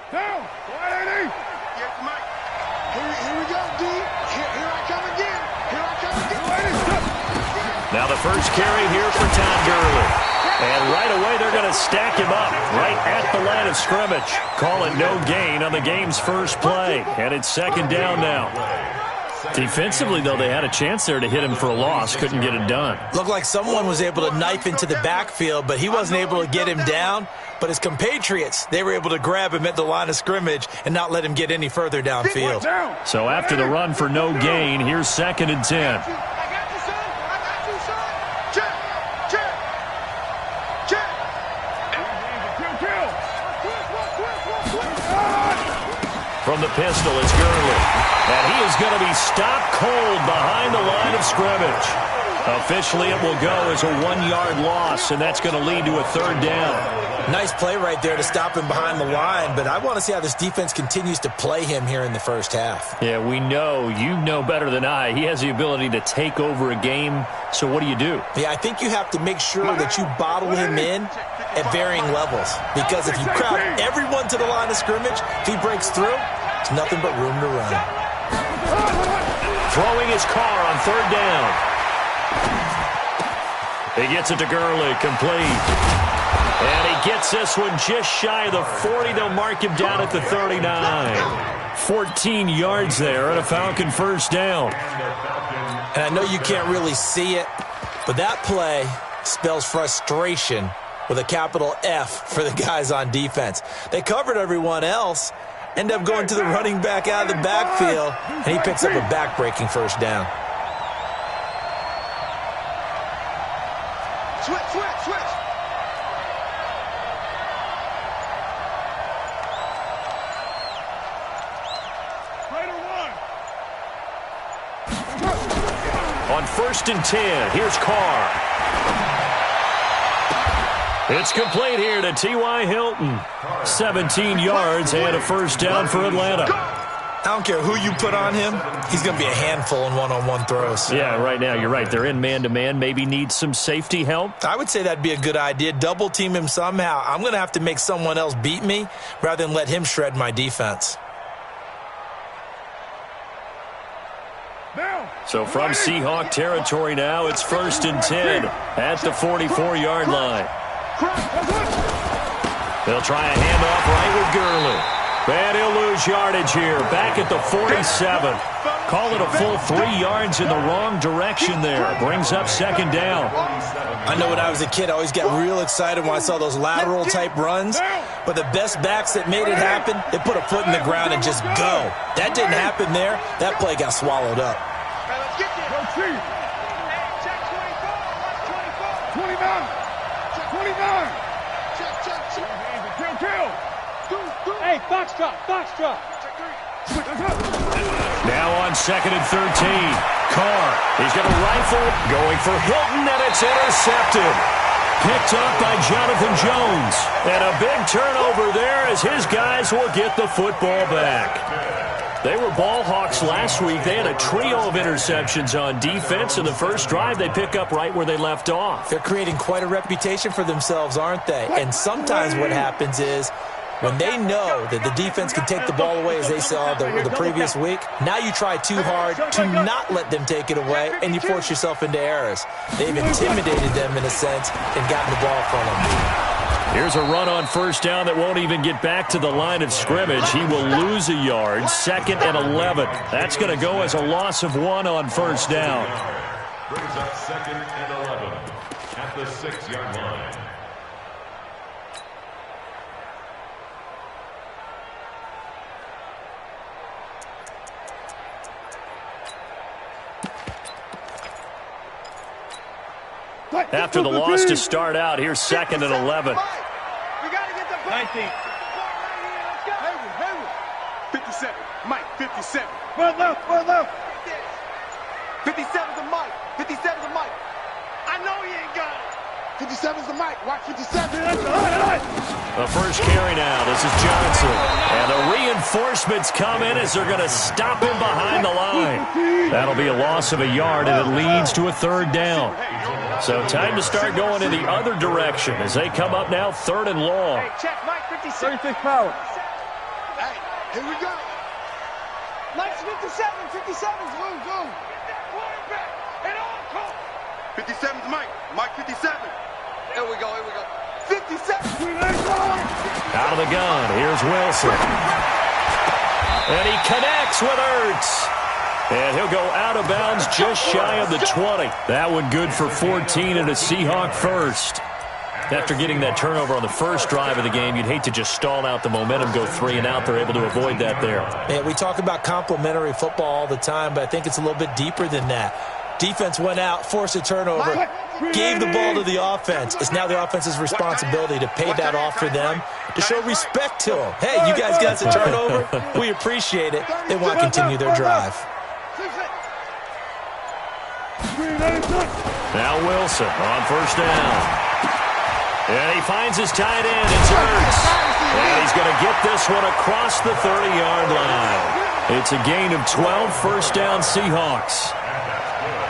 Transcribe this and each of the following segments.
Down. 180. Yes, Mike. Here we go, D. Here I come again. Here I come again. Now the first carry here for Todd Gurley. And right away they're going to stack him up right at the line of scrimmage. Call it no gain on the game's first play. And it's second down now. Defensively, though, they had a chance there to hit him for a loss. Couldn't get it done. Looked like someone was able to knife into the backfield, but he wasn't able to get him down. But his compatriots, they were able to grab him at the line of scrimmage and not let him get any further downfield. So after the run for no gain, here's 2nd and 10. From the pistol, it's Gurley. And he is going to be stopped cold behind the line of scrimmage. Officially, it will go as a 1-yard loss, and that's going to lead to a 3rd down. Nice play right there to stop him behind the line, but I want to see how this defense continues to play him here in the first half. Yeah, we know. You know better than I. He has the ability to take over a game, so what do you do? Yeah, I think you have to make sure that you bottle him in at varying levels, because if you crowd everyone to the line of scrimmage, if he breaks through, there's nothing but room to run. Throwing his car on 3rd down. He gets it to Gurley, complete. And he gets this one just shy of the 40. They'll mark him down at the 39. 14 yards there and a Falcon first down. And I know you can't really see it, but that play spells frustration with a capital F for the guys on defense. They covered everyone else, end up going to the running back out of the backfield, and he picks up a back-breaking first down. Switch. On 1st and 10, here's Carr. It's complete here to T.Y. Hilton. 17 yards and a first down for Atlanta. I don't care who you put on him, he's going to be a handful in one-on-one throws. Yeah, right now, you're right. They're in man-to-man. Maybe need some safety help. I would say that'd be a good idea. Double team him somehow. I'm going to have to make someone else beat me rather than let him shred my defense. So from Seahawk territory now, it's 1st and 10 at the 44-yard line. They'll try a handoff right with Gurley. And he'll lose yardage here, back at the 47. Call it a full 3 yards in the wrong direction there. Brings up 2nd down. I know when I was a kid, I always got real excited when I saw those lateral-type runs. But the best backs that made it happen, they put a foot in the ground and just go. That didn't happen there. That play got swallowed up. 29. Hey, box drop. Now on 2nd and 13. Carr, he's got a rifle going for Hilton, and it's intercepted. Picked up by Jonathan Jones. And a big turnover there as his guys will get the football back. They were ball hawks last week. They had a trio of interceptions on defense. In the first drive, they pick up right where they left off. They're creating quite a reputation for themselves, aren't they? And sometimes what happens is when they know that the defense can take the ball away, as they saw the previous week, now you try too hard to not let them take it away, and you force yourself into errors. They've intimidated them in a sense and gotten the ball from them. Here's a run on 1st down that won't even get back to the line of scrimmage. He will lose a yard. 2nd and 11. That's going to go as a loss of 1 on 1st down. Brings up 2nd and 11 at the 6-yard line. After the loss to start out, here's 2nd and 11. We got to get the 19. 57. Mike, 57. One left. 57's the Mike. 57's the Mike. I know he ain't got it. 57's the Mike. Watch 57. The first carry now. This is Johnson. And the reinforcements come in as they're going to stop him behind the line. That'll be a loss of a yard, and it leads to a 3rd down. So time to start going in the other direction as they come up now 3rd and long. Hey, check Mike, 36 power. Here we go. Mike's 57. 57's move, go. 57's Mike. Mike 57. Here we go. 57. Out of the gun, here's Wilson. And he connects with Ertz. And he'll go out of bounds just shy of the 20. That one good for 14 and a Seahawk first. After getting that turnover on the first drive of the game, you'd hate to just stall out the momentum, go 3 and out. They're able to avoid that there. Man, we talk about complementary football all the time, but I think it's a little bit deeper than that. Defense went out, forced a turnover, gave the ball to the offense. It's now the offense's responsibility to pay that off for them, to show respect to them. Hey, you guys got the turnover. We appreciate it. They want to continue their drive. Now Wilson on first down. And he finds his tight end. It's Ertz. And he's going to get this one across the 30-yard line. It's a gain of 12, first down Seahawks.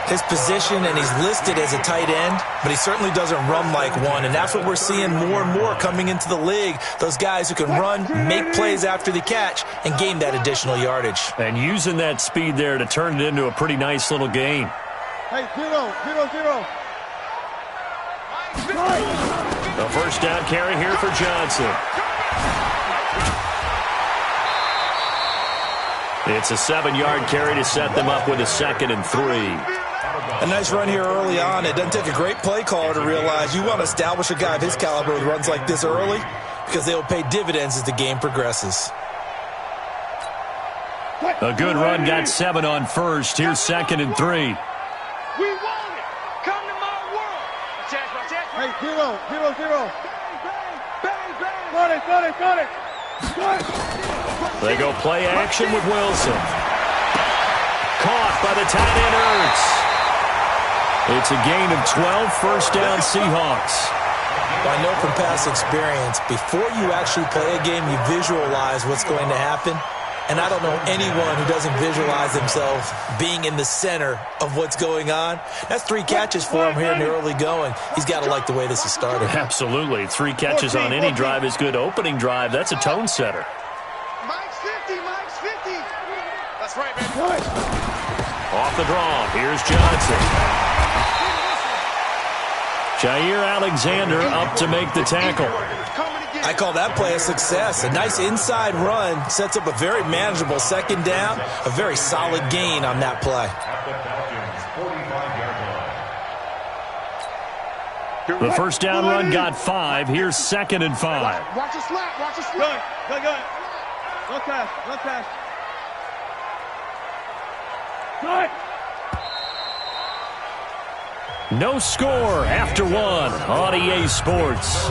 His position, and he's listed as a tight end, but he certainly doesn't run like one, and that's what we're seeing more and more coming into the league. Those guys who can run, make plays after the catch, and gain that additional yardage. And using that speed there to turn it into a pretty nice little gain. Hey, 0, 0, 0. The first down carry here for Johnson. It's a 7-yard carry to set them up with a 2nd and 3. A nice run here early on. It doesn't take a great play caller to realize you want to establish a guy of his caliber with runs like this early, because they will pay dividends as the game progresses. A good run, got 7 on first. Here's 2nd and 3. We want it. Come to my world. Hey, 0, 0, 0. Got it. They go play action with Wilson. Caught by the tight end Ertz. It's a gain of 12, first down Seahawks. Well, I know from past experience, before you actually play a game, you visualize what's going to happen. And I don't know anyone who doesn't visualize themselves being in the center of what's going on. That's 3 catches for him here in the early going. He's got to like the way this has started. Absolutely. 3 catches on any drive is good. Opening drive, that's a tone setter. Mike's 50. That's right, man. Off the draw, here's Johnson. Jair Alexander up to make the tackle. I call that play a success. A nice inside run sets up a very manageable 2nd down. A very solid gain on that play. The first down run got 5. Here's 2nd and 5. Watch the slap. Go. Look pass. Good. No score after 1 on EA Sports.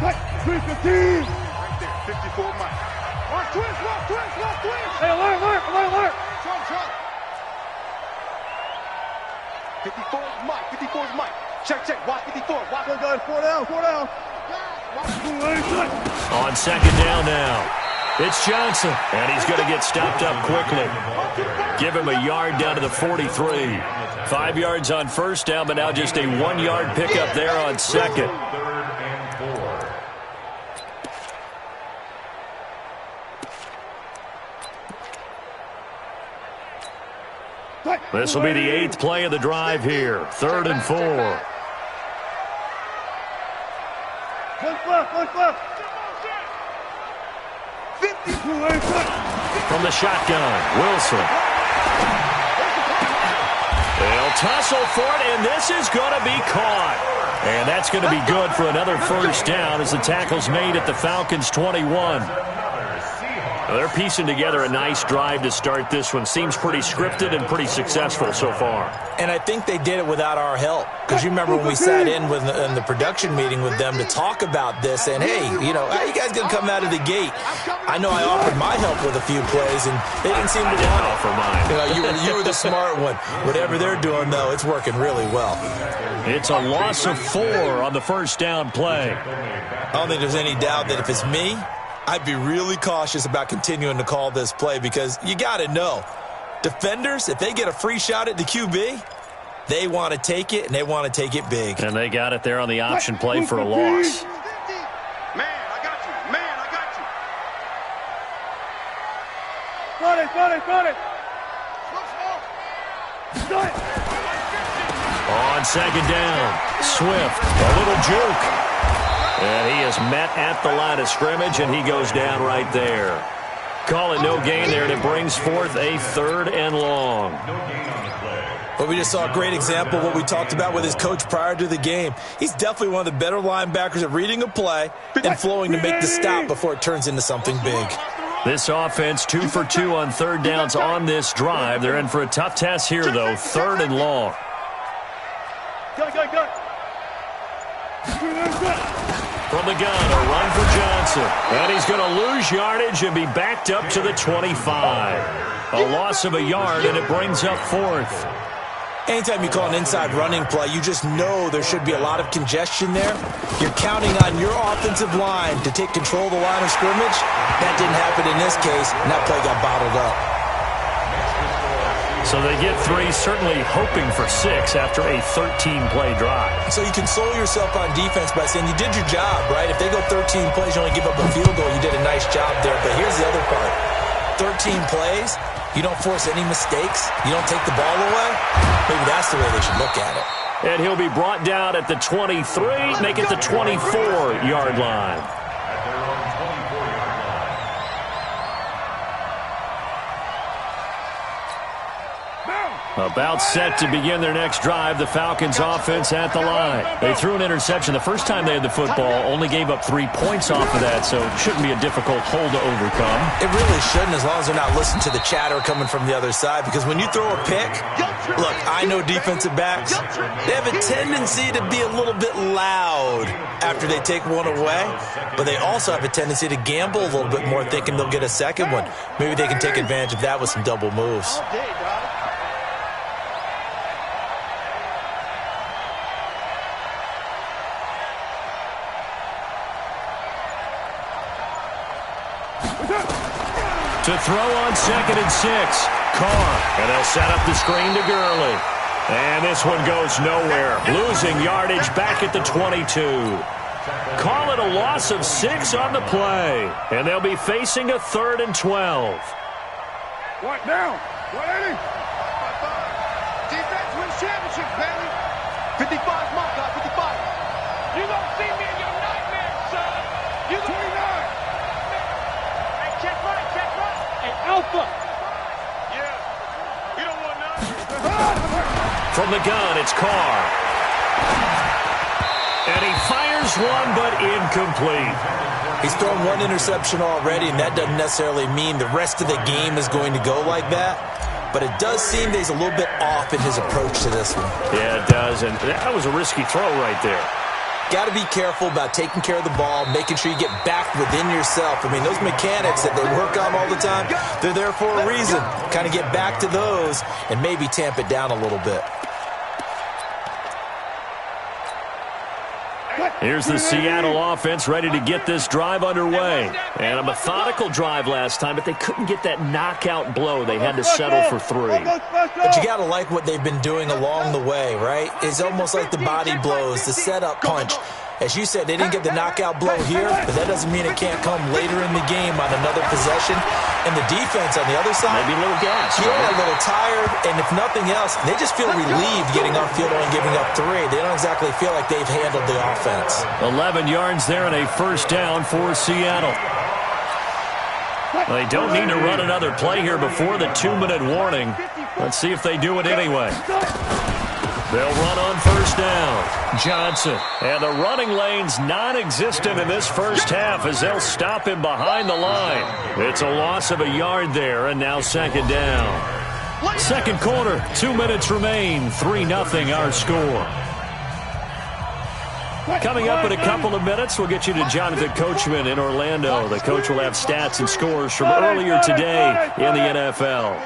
Right there, 54 Mike. Watch twist. Hey, alert. Trump. 54's Mike. Check. Watch 54. Watch. Go, 4 down. On 2nd down now. It's Johnson, and he's going to get stopped up quickly. Give him a yard down to the 43. 5 yards on first down, but now just a 1-yard pickup there on 2nd. This will be the 8th play of the drive here. 3rd and 4. Left. 50. From the shotgun, Wilson. They'll tussle for it, and this is going to be caught. And that's going to be good for another first down as the tackle's made at the Falcons' 21. They're piecing together a nice drive to start this one. Seems pretty scripted and pretty successful so far. And I think they did it without our help. Because you remember when we sat in the production meeting with them to talk about this, and hey, how you guys going to come out of the gate? I know I offered my help with a few plays, and they didn't seem to want to offer mine. You were the smart one. Whatever they're doing, though, it's working really well. It's a loss of 4 on the first down play. I don't think there's any doubt that if it's me, I'd be really cautious about continuing to call this play because you got to know, defenders, if they get a free shot at the QB, they want to take it, and they want to take it big. And they got it there on the option play for a loss. Man, I got you. Man, I got you. Got it. On second down, Swift, a little juke. And he is met at the line of scrimmage, and he goes down right there. Call it no gain there, and it brings forth a 3rd and long. But we just saw a great example of what we talked about with his coach prior to the game. He's definitely one of the better linebackers at reading a play and flowing to make the stop before it turns into something big. This offense 2 for 2 on 3rd downs on this drive. They're in for a tough test here, though. 3rd and long. Go. From the gun, a run for Johnson. And he's going to lose yardage and be backed up to the 25. A loss of a yard, and it brings up 4th. Anytime you call an inside running play, you just know there should be a lot of congestion there. You're counting on your offensive line to take control of the line of scrimmage. That didn't happen in this case, and that play got bottled up. So they get 3, certainly hoping for 6 after a 13-play drive. So you console yourself on defense by saying you did your job, right? If they go 13 plays, you only give up a field goal, you did a nice job there. But here's the other part. 13 plays, you don't force any mistakes, you don't take the ball away. Maybe that's the way they should look at it. And he'll be brought down at the 23, make it the 24-yard line. About set to begin their next drive, the Falcons offense at the line. They threw an interception the first time they had the football, only gave up 3 points off of that, so it shouldn't be a difficult hole to overcome. It really shouldn't, as long as they're not listening to the chatter coming from the other side, because when you throw a pick, look, I know defensive backs, they have a tendency to be a little bit loud after they take one away, but they also have a tendency to gamble a little bit more, thinking they'll get a second one. Maybe they can take advantage of that with some double moves. To throw on 2nd and 6. Carr. And they'll set up the screen to Gurley. And this one goes nowhere. Losing yardage back at the 22. Call it a loss of 6 on the play. And they'll be facing a 3rd and 12. Right down. 180. Defense wins championship, baby. 55's my guy, 55. You gonna see me in your nightmares, son. You 29. Hey, check right. Hey, Alpha. Yeah. You don't want none. From the gun, it's Carr. And he fires one, but incomplete. He's thrown 1 interception already, and that doesn't necessarily mean the rest of the game is going to go like that. But it does seem that he's a little bit off in his approach to this one. Yeah, it does, and that was a risky throw right there. Got to be careful about taking care of the ball, making sure you get back within yourself. I mean, those mechanics that they work on all the time, they're there for a reason. Kind of get back to those and maybe tamp it down a little bit. Here's the Seattle offense ready to get this drive underway. And a methodical drive last time, but they couldn't get that knockout blow. They had to settle for 3. But you got to like what they've been doing along the way, right? It's almost like the body blows, the setup punch. As you said, they didn't get the knockout blow here, but that doesn't mean it can't come later in the game on another possession. And the defense on the other side, maybe a little gas. Yeah, right? A little tired, and if nothing else, they just feel relieved getting off field and giving up 3. They don't exactly feel like they've handled the offense. 11 yards there and a 1st down for Seattle. They don't need to run another play here before the 2-minute warning. Let's see if they do it anyway. They'll run on 1st down. Johnson. And the running lane's non-existent in this first half as they'll stop him behind the line. It's a loss of a yard there, and now 2nd down. Second quarter, 2 minutes remain. 3-0 our score. Coming up in a couple of minutes, we'll get you to Jonathan Coachman in Orlando. The coach will have stats and scores from earlier today in the NFL.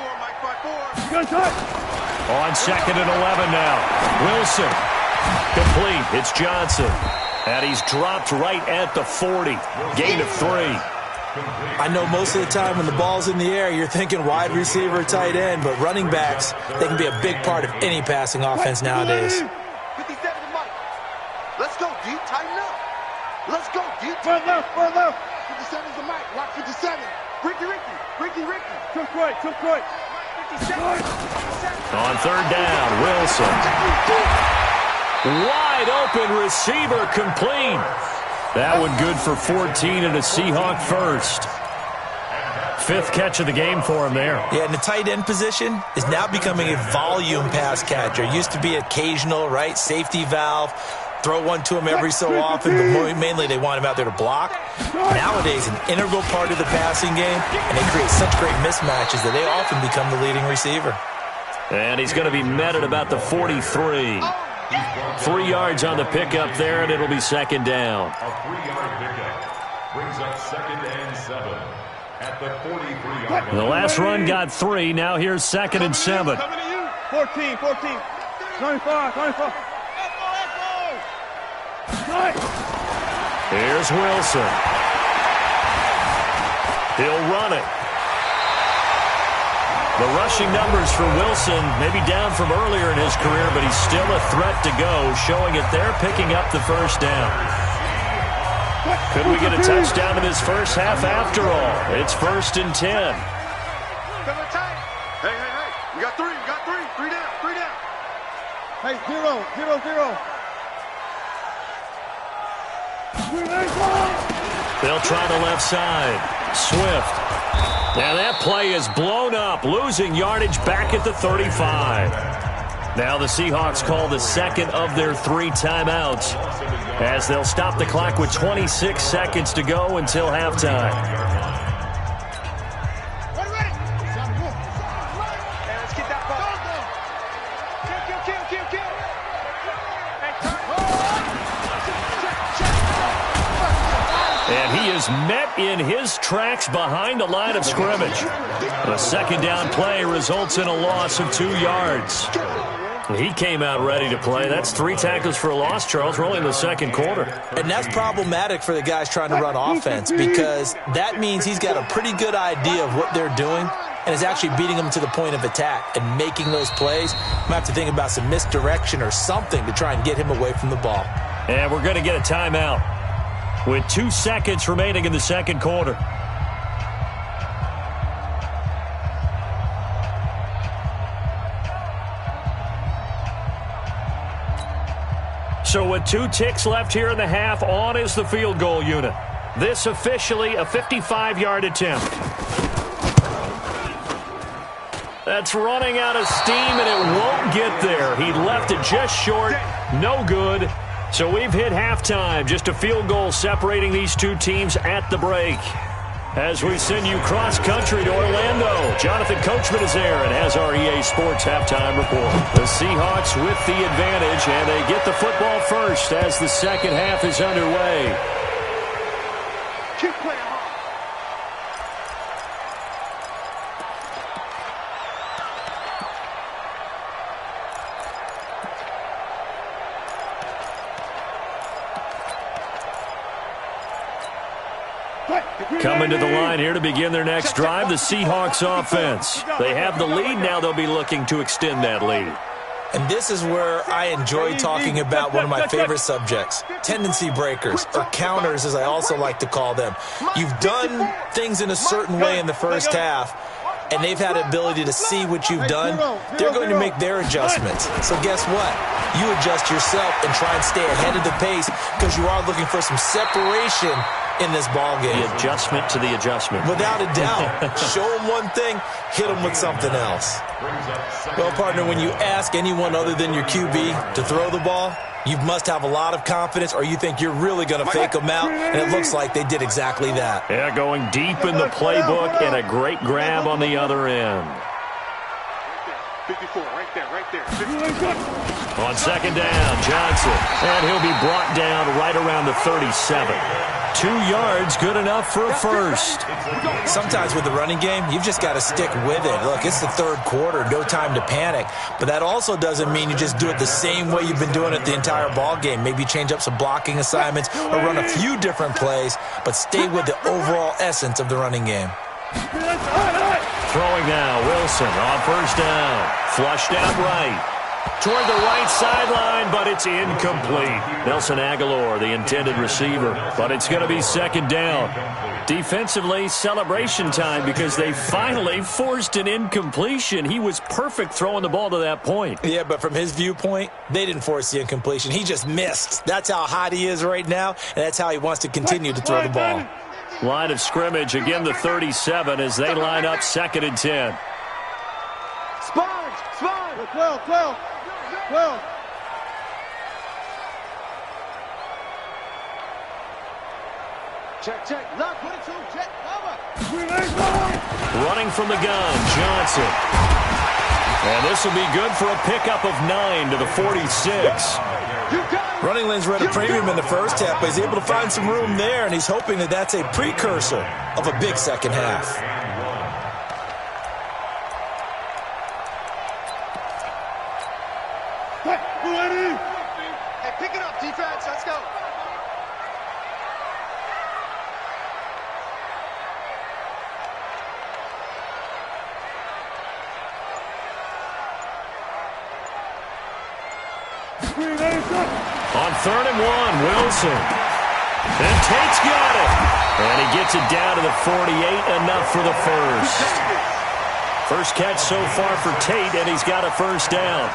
On 2nd and 11 now. Wilson. Complete. It's Johnson. And he's dropped right at the 40. Gain of 3. Complete. I know most of the time when the ball's in the air, you're thinking wide receiver, tight end, but running backs, they can be a big part of any passing offense nowadays. 57 to Mike. Let's go, D. Tighten up. Let's go, D. Front left, front left. 57's the mic. Lock 57. Ricky. Took right, took right. 57. On third down, Wilson. Wide open receiver complete. That one good for 14 and a Seahawk first. Fifth catch of the game for him there. Yeah, and the tight end position is now becoming a volume pass catcher. Used to be occasional, right? Safety valve. Throw one to him every so often, but mainly they want him out there to block. Nowadays, an integral part of the passing game, and they create such great mismatches that they often become the leading receiver. And he's going to be met at about the 43. 3 yards on the pickup there, and it'll be second down. A 3-yard pickup brings up 2nd and 7 at the 43-yard line. The last run got 3. Now here's 2nd and 7. 14, 25. Here's Wilson. He'll run it. The rushing numbers for Wilson may be down from earlier in his career, but he's still a threat to go, showing it there, picking up the first down. Could we get a touchdown in this first half after all? It's 1st and 10. Coming tight. Hey. We got 3. Three down. Hey, 0. They'll try the left side. Swift. Now that play is blown up, losing yardage back at the 35. Now the Seahawks call the second of their 3 timeouts, as they'll stop the clock with 26 seconds to go until halftime. Ready. Hey, let's get that ball. Kill. And he is met in his tracks behind the line of scrimmage. The second down play results in a loss of 2 yards. He came out ready to play. That's 3 tackles for a loss, Charles. We're only in the second quarter. And that's problematic for the guys trying to run offense, because that means he's got a pretty good idea of what they're doing and is actually beating them to the point of attack and making those plays. Might have to think about some misdirection or something to try and get him away from the ball. And we're going to get a timeout with 2 seconds remaining in the second quarter. So with 2 ticks left here in the half, on is the field goal unit. This officially a 55-yard attempt. That's running out of steam, and it won't get there. He left it just short. No good. So we've hit halftime. Just a field goal separating these 2 teams at the break. As we send you cross-country to Orlando, Jonathan Coachman is there and has our EA Sports halftime report. The Seahawks with the advantage, and they get the football first as the second half is underway. Keep playing hard. Coming to the line here to begin their next drive, the Seahawks offense. They have the lead. Now they'll be looking to extend that lead. And this is where I enjoy talking about one of my favorite subjects, tendency breakers, or counters as I also like to call them. You've done things in a certain way in the first half, and they've had the ability to see what you've done. They're going to make their adjustments. So guess what? You adjust yourself and try and stay ahead of the pace, because you are looking for some separation in this ball game. The adjustment to the adjustment. Without a doubt. Show them one thing, hit them with something else. Well, partner, when you ask anyone other than your QB to throw the ball, you must have a lot of confidence, or you think you're really going to fake them out, and it looks like they did exactly that. Yeah, going deep in the playbook and a great grab on the other end. 54, right there. 54. On second down, Johnson. And he'll be brought down right around the 37. 2 yards, good enough for a first. Sometimes with the running game, you've just got to stick with it. Look, it's the third quarter, no time to panic. But that also doesn't mean you just do it the same way you've been doing it the entire ball game. Maybe change up some blocking assignments or run a few different plays, but stay with the overall essence of the running game. Throwing now, Wilson on first down. Flushed out right. Toward the right sideline, but it's incomplete. Nelson Aguilar, the intended receiver, but it's going to be second down. Defensively, celebration time because they finally forced an incompletion. He was perfect throwing the ball to that point. Yeah, but from his viewpoint, they didn't force the incompletion. He just missed. That's how hot he is right now, and that's how he wants to continue to throw the ball. Line of scrimmage, again the 37 as they line up second and 10. Sponge! 12. Check. Lock, 22, check, cover. Running from the gun, Johnson. And this will be good for a pickup of 9 to the 46. Running lanes were at a premium in the first half, but he's able to find some room there, and he's hoping that that's a precursor of a big second half. Hey, pick it up, defense. Let's go. On 3rd and 1, Wilson. And Tate's got it. And he gets it down to the 48, enough for the first. First catch so far for Tate, and he's got a first down.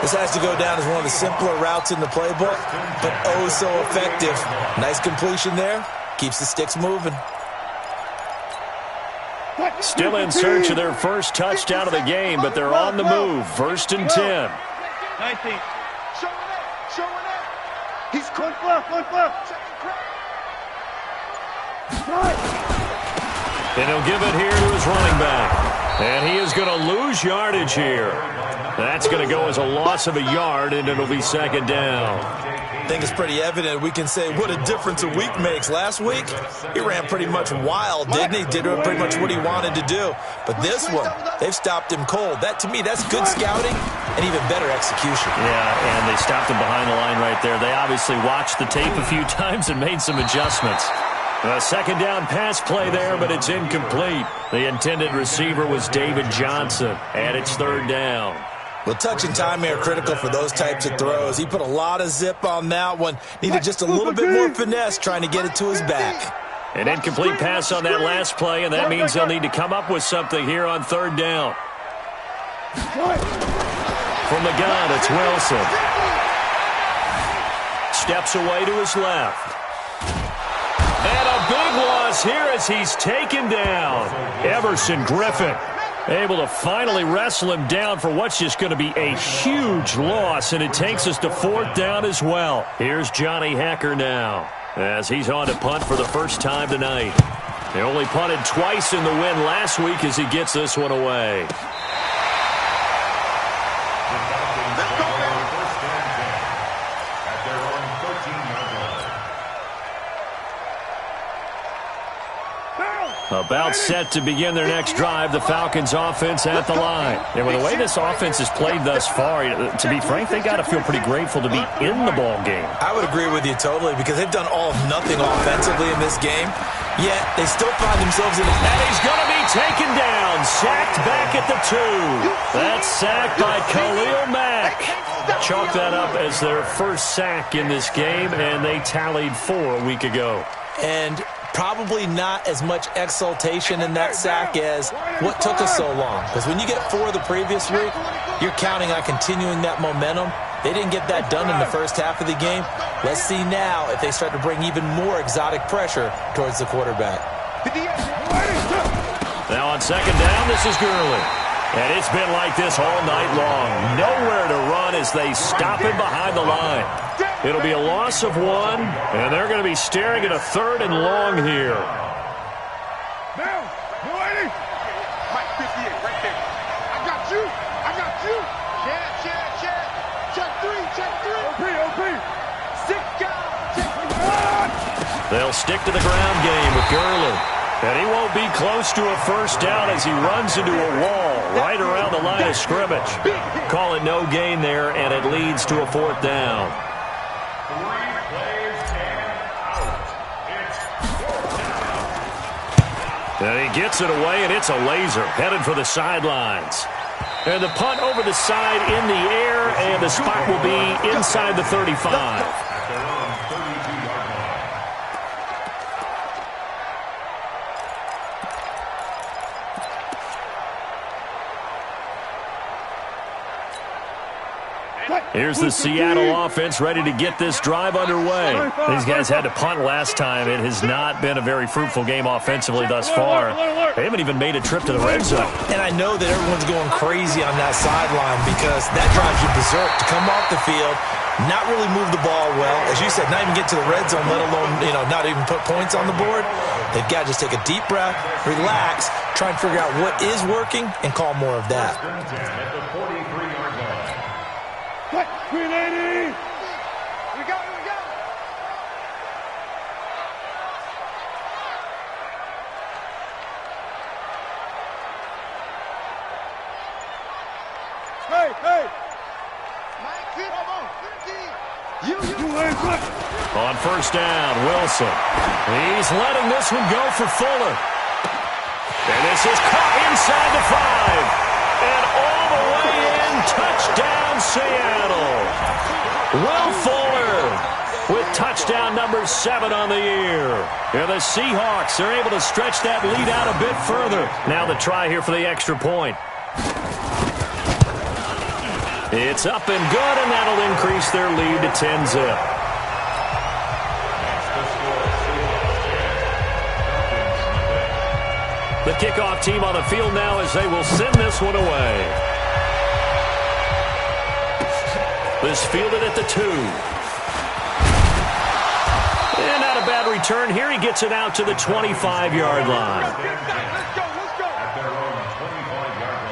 This has to go down as one of the simpler routes in the playbook, but oh so effective. Nice completion there. Keeps the sticks moving. Still in search of their first touchdown of the game, but they're on the move. 1st and 10. 19. Showing it. He's One left. And he'll give it here to his running back. And he is going to lose yardage here. That's going to go as a loss of a yard, and it'll be second down. I think it's pretty evident. We can say what a difference a week makes. Last week, he ran pretty much wild, didn't he? Did pretty much what he wanted to do. But this one, they've stopped him cold. That, to me, that's good scouting and even better execution. Yeah, and they stopped him behind the line right there. They obviously watched the tape a few times and made some adjustments. A second down pass play there, but it's incomplete. The intended receiver was David Johnson, and it's 3rd down. Well, touch and timing are critical for those types of throws. He put a lot of zip on that one. Needed just a little bit more finesse trying to get it to his back. An incomplete pass on that last play, and that means they'll need to come up with something here on 3rd down. From the gun, it's Wilson. Steps away to his left. And a big loss here as he's taken down. Everson Griffin able to finally wrestle him down for what's just going to be a huge loss, and it takes us to 4th down as well. Here's Johnny Hekker now as he's on to punt for the first time tonight. They only punted twice in the win last week as he gets this one away. About set to begin their next drive, the Falcons offense at the line. And with the way this offense has played thus far, to be frank, they got to feel pretty grateful to be in the ball game. I would agree with you totally because they've done all of nothing offensively in this game, yet they still find themselves in a... And he's going to be taken down, sacked back at the 2. That's sacked by Khalil Mack. Chalk that up as their first sack in this game, and they tallied 4 a week ago. And probably not as much exultation in that sack as what took us so long. Because when you get 4 the previous week, you're counting on continuing that momentum. They didn't get that done in the first half of the game. Let's see now if they start to bring even more exotic pressure towards the quarterback. Now on second down, this is Gurley. And it's been like this all night long. Nowhere to run as they stop him behind the line. It'll be a loss of 1, and they're going to be staring at a 3rd and long here. Mike 58 right there. I got you. They'll stick to the ground game with Gurley. And he won't be close to a first down as he runs into a wall right around the line of scrimmage. Call it no gain there, and it leads to a fourth down. 3 plays and out. It's fourth down. And he gets it away, and it's a laser headed for the sidelines. And the punt over the side in the air, and the spot will be inside the 35. At their own 32-yard line. Here's the Seattle offense ready to get this drive underway. These guys had to punt last time. It has not been a very fruitful game offensively thus far. They haven't even made a trip to the red zone. And I know that everyone's going crazy on that sideline because that drives you berserk to come off the field, not really move the ball well. As you said, not even get to the red zone, let alone, not even put points on the board. They've got to just take a deep breath, relax, try and figure out what is working, and call more of that. At the 43-yard line. 380. We go. Hey. On first down, Wilson. He's letting this one go for Fuller. And this is caught inside the 5. And all the way in, touchdown Seattle. Will Fuller with touchdown number 7 on the year. And the Seahawks are able to stretch that lead out a bit further. Now the try here for the extra point. It's up and good, and that'll increase their lead to 10-zip. The kickoff team on the field now as they will send this one away. This fielded at the 2. And not a bad return. Here he gets it out to the 25-yard line. Let's go. At their own 25-yard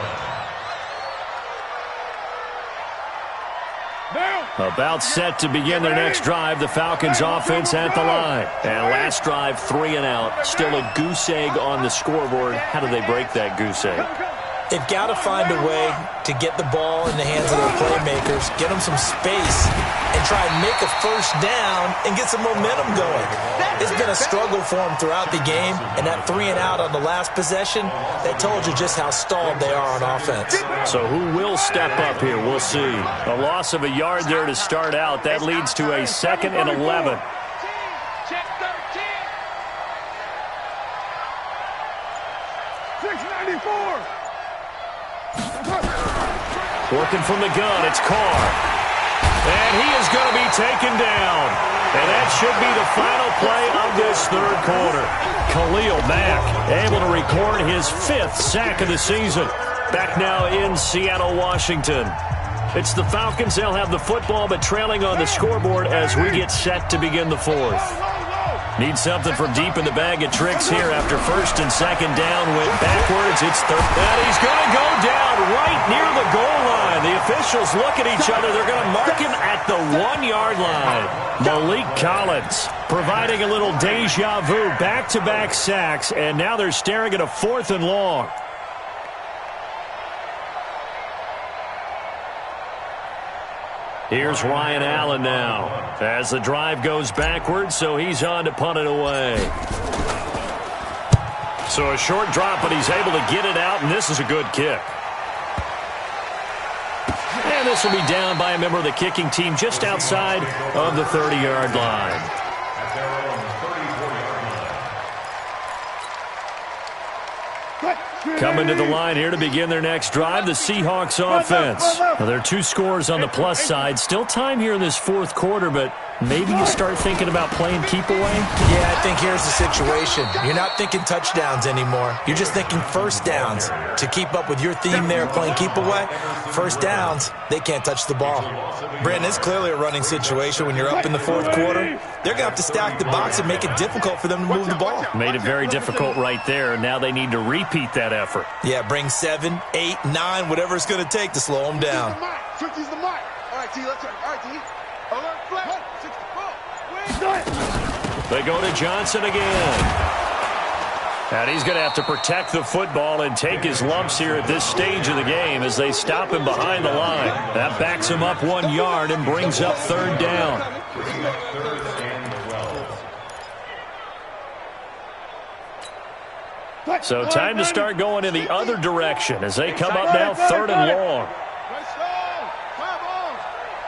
line. About set to begin their next drive, the Falcons offense at the line. And last drive, 3 and out. Still a goose egg on the scoreboard. How do they break that goose egg? They've got to find a way to get the ball in the hands of their playmakers, get them some space, and try and make a first down and get some momentum going. It's been a struggle for them throughout the game, and that 3 and out on the last possession, that told you just how stalled they are on offense. So who will step up here? We'll see. A loss of a yard there to start out. That leads to a 2nd and 11. Check 13. 694. Working from the gun, it's Carr. And he is going to be taken down. And that should be the final play of this third quarter. Khalil Mack able to record his 5th sack of the season. Back now in Seattle, Washington. It's the Falcons. They'll have the football, but trailing on the scoreboard as we get set to begin the 4th. Need something from deep in the bag of tricks here after 1st and 2nd down. Went backwards. It's 3rd. And he's going to go down right near the goal line. The officials look at each other. They're going to mark him at the 1-yard line. Malik Collins providing a little deja vu. Back-to-back sacks, and now they're staring at a 4th and long. Here's Ryan Allen now as the drive goes backwards, so he's on to punt it away. So a short drop, but he's able to get it out, and this is a good kick. And this will be down by a member of the kicking team just outside of the 30-yard line. At their own 34-yard line. Coming to the line here to begin their next drive, the Seahawks offense. Now, there are 2 scores on the plus side. Still time here in this 4th quarter, but maybe you start thinking about playing keep away? Yeah, I think here's the situation. You're not thinking touchdowns anymore. You're just thinking first downs. To keep up with your theme there, playing keep away, first downs, they can't touch the ball. Brandon, it's clearly a running situation when you're up in the 4th quarter. They're going to have to stack the box and make it difficult for them to move the ball. Made it very difficult right there. Now they need to repeat that effort. Yeah, bring 7, 8, 9, whatever it's going to take to slow them down. 50's the mark. All right, T, let's turn. All right, T. Alert flat. 64. Wait. They go to Johnson again. And he's going to have to protect the football and take his lumps here at this stage of the game as they stop him behind the line. That backs him up 1 yard and brings up third down. So time to start going in the other direction as they come up now third and long.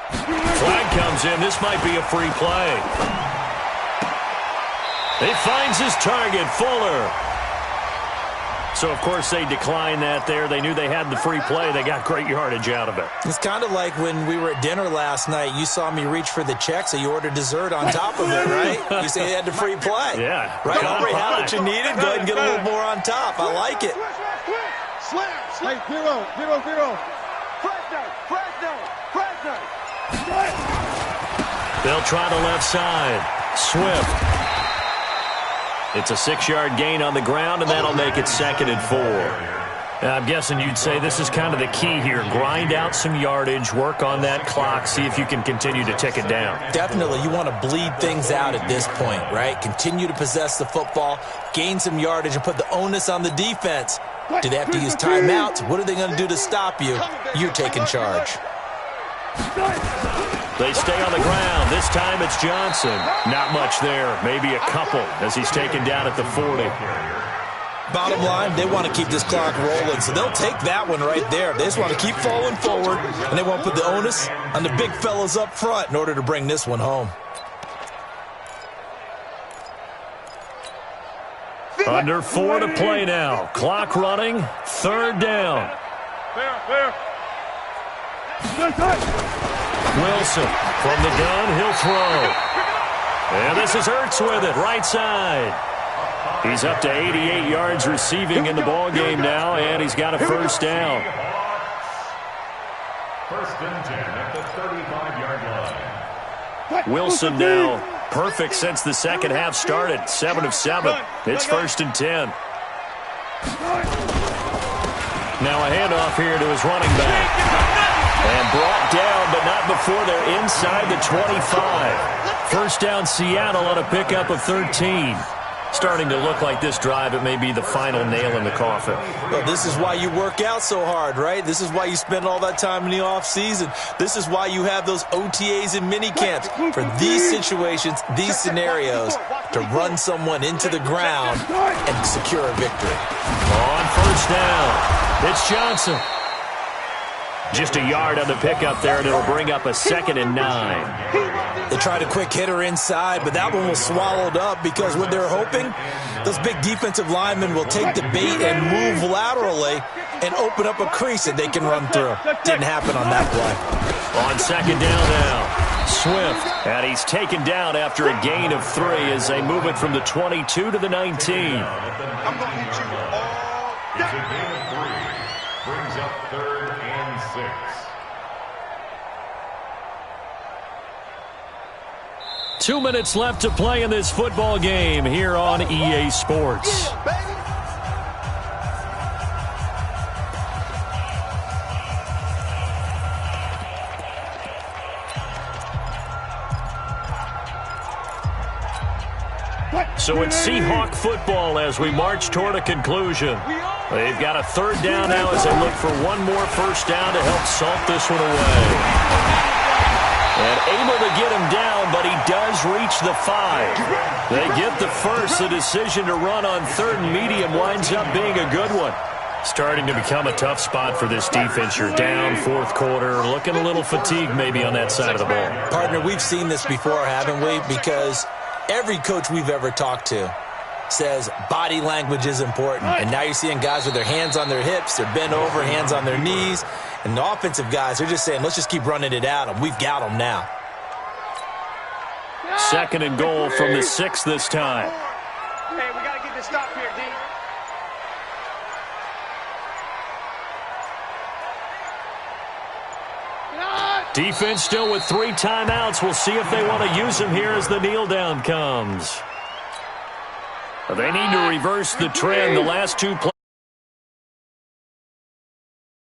Flag comes in. This might be a free play. He finds his target, Fuller. So, of course, they declined that there. They knew they had the free play. They got great yardage out of it. It's kind of like when we were at dinner last night. You saw me reach for the check, so you ordered dessert on top of it, right? You say you had the free play. Yeah. Right, Aubrey, had what you needed. Go ahead and get a little more on top. I like it. Hey, 0-0-0. Fresno. They'll try the left side. Swift. It's a 6-yard gain on the ground, and that'll make it 2nd and 4. I'm guessing you'd say this is kind of the key here. Grind out some yardage, work on that clock, see if you can continue to tick it down. Definitely. You want to bleed things out at this point, right? Continue to possess the football, gain some yardage, and put the onus on the defense. Do they have to use timeouts? What are they going to do to stop you? You're taking charge. They stay on the ground. This time it's Johnson. Not much there. Maybe a couple as he's taken down at the 40. Bottom line, they want to keep this clock rolling, so they'll take that one right there. They just want to keep falling forward, and they won't put the onus on the big fellas up front in order to bring this one home. Under 4 to play now. Clock running. Third down. Wilson from the gun. He'll throw. And this is Hurts with it. Right side. He's up to 88 yards receiving in the ball game now, and he's got a first down. 1st and 10 at the 35-yard line. Wilson now perfect since the second half started. 7 of 7. It's 1st and 10. Now a handoff here to his running back. And brought down, but not before they're inside the 25. First down Seattle on a pickup of 13. Starting to look like this drive, it may be the final nail in the coffin. Well, this is why you work out so hard, right? This is why you spend all that time in the offseason. This is why you have those OTAs and mini camps. For these situations, these scenarios, to run someone into the ground and secure a victory. On first down, it's Johnson. Just a yard on the pickup there, and it'll bring up a 2nd and 9. They tried a quick hitter inside, but that one was swallowed up because what they're hoping, those big defensive linemen will take the bait and move laterally and open up a crease that they can run through. Didn't happen on that play. On 2nd down now, Swift. And he's taken down after a gain of 3 as they move it from the 22 to the 19. I'm going to hit you all It's a gain of 3. Brings up 3rd and 6. Two minutes left to play in this football game here on EA Sports. So it's Seahawk football as we march toward a conclusion. They've got a 3rd down now as they look for one more first down to help salt this one away. And able to get him down, but he does reach the 5. They get the first. The decision to run on 3rd and medium winds up being a good one. Starting to become a tough spot for this defense. You're down 4th quarter, looking a little fatigued maybe on that side of the ball. Partner, we've seen this before, haven't we? Because every coach we've ever talked to says body language is important. And now you're seeing guys with their hands on their hips, they're bent over, hands on their knees. And the offensive guys, they're just saying, let's just keep running it at them. We've got them now. 2nd and goal from the 6 this time. Hey, we got to get this stop here, D. Defense still with 3 timeouts. We'll see if they want to use them here as the kneel down comes. They need to reverse the trend. The last 2 plays.